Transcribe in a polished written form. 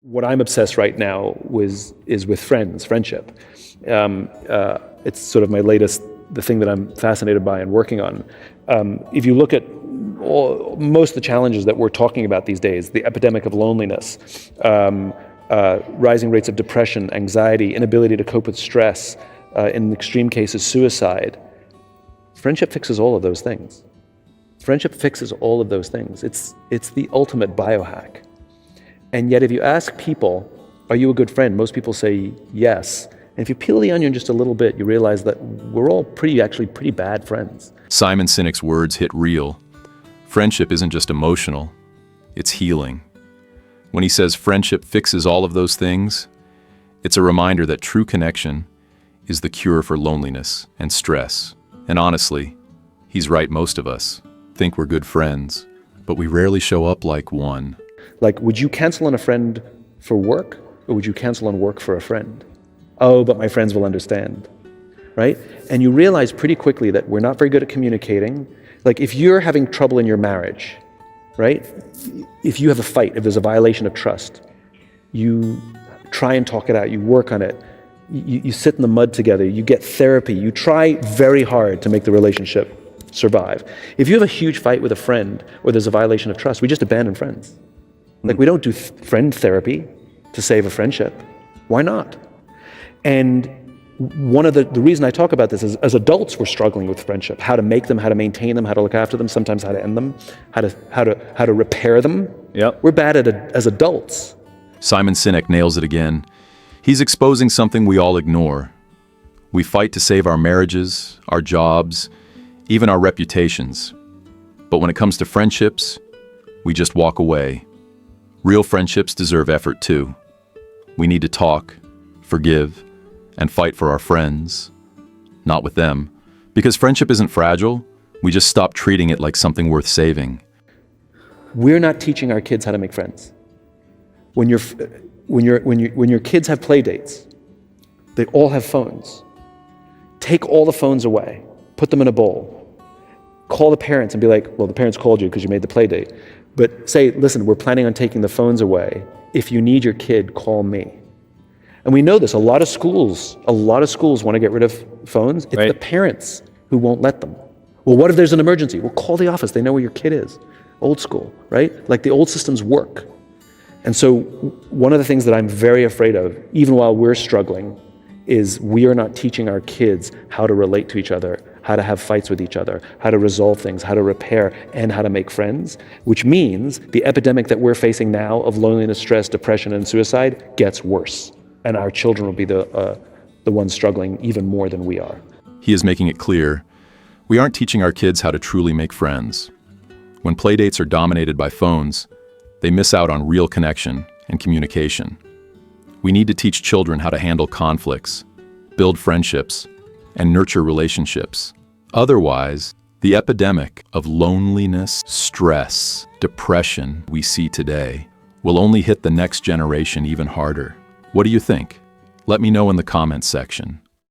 What I'm obsessed right now is with friendship. It's sort of the thing that I'm fascinated by and working on. If you look at most of the challenges that we're talking about these days, the epidemic of loneliness, rising rates of depression, anxiety, inability to cope with stress, in extreme cases, suicide, friendship fixes all of those things. Friendship fixes all of those things. It's the ultimate biohack. And yet if you ask people, are you a good friend? Most people say yes. And if you peel the onion just a little bit, you realize that we're all actually pretty bad friends. Simon Sinek's words hit real. Friendship isn't just emotional, it's healing. When he says friendship fixes all of those things, it's a reminder that true connection is the cure for loneliness and stress. And honestly, he's right. Most of us think we're good friends, but we rarely show up like one. Like, would you cancel on a friend for work, or would you cancel on work for a friend? Oh, but my friends will understand, right? And you realize pretty quickly that we're not very good at communicating. Like, if you're having trouble in your marriage, right? If you have a fight, if there's a violation of trust, you try and talk it out, you work on it, you sit in the mud together, you get therapy, you try very hard to make the relationship survive. If you have a huge fight with a friend, or there's a violation of trust, we just abandon friends. Like, we don't do friend therapy to save a friendship. Why not? And one of the reason I talk about this is, as adults, we're struggling with friendship, how to make them, how to maintain them, how to look after them, sometimes how to end them, how to repair them. Yep. We're bad at it as adults. Simon Sinek nails it again. He's exposing something we all ignore. We fight to save our marriages, our jobs, even our reputations. But when it comes to friendships, we just walk away. Real friendships deserve effort too. We need to talk, forgive, and fight for our friends, not with them. Because friendship isn't fragile, we just stop treating it like something worth saving. We're not teaching our kids how to make friends. When your kids have play dates, they all have phones. Take all the phones away, put them in a bowl. Call the parents and be like, well, the parents called you because you made the play date. But say, listen, we're planning on taking the phones away. If you need your kid, call me. And we know this, a lot of schools want to get rid of phones. It's the parents who won't let them. Well, what if there's an emergency? Well, call the office, they know where your kid is. Old school, right? Like, the old systems work. And so one of the things that I'm very afraid of, even while we're struggling, is we are not teaching our kids how to relate to each other, how to have fights with each other, how to resolve things, how to repair, and how to make friends, which means the epidemic that we're facing now of loneliness, stress, depression, and suicide gets worse. And our children will be the ones struggling even more than we are. He is making it clear, we aren't teaching our kids how to truly make friends. When playdates are dominated by phones, they miss out on real connection and communication. We need to teach children how to handle conflicts, build friendships, and nurture relationships. Otherwise, the epidemic of loneliness, stress, depression we see today will only hit the next generation even harder. What do you think? Let me know in the comments section.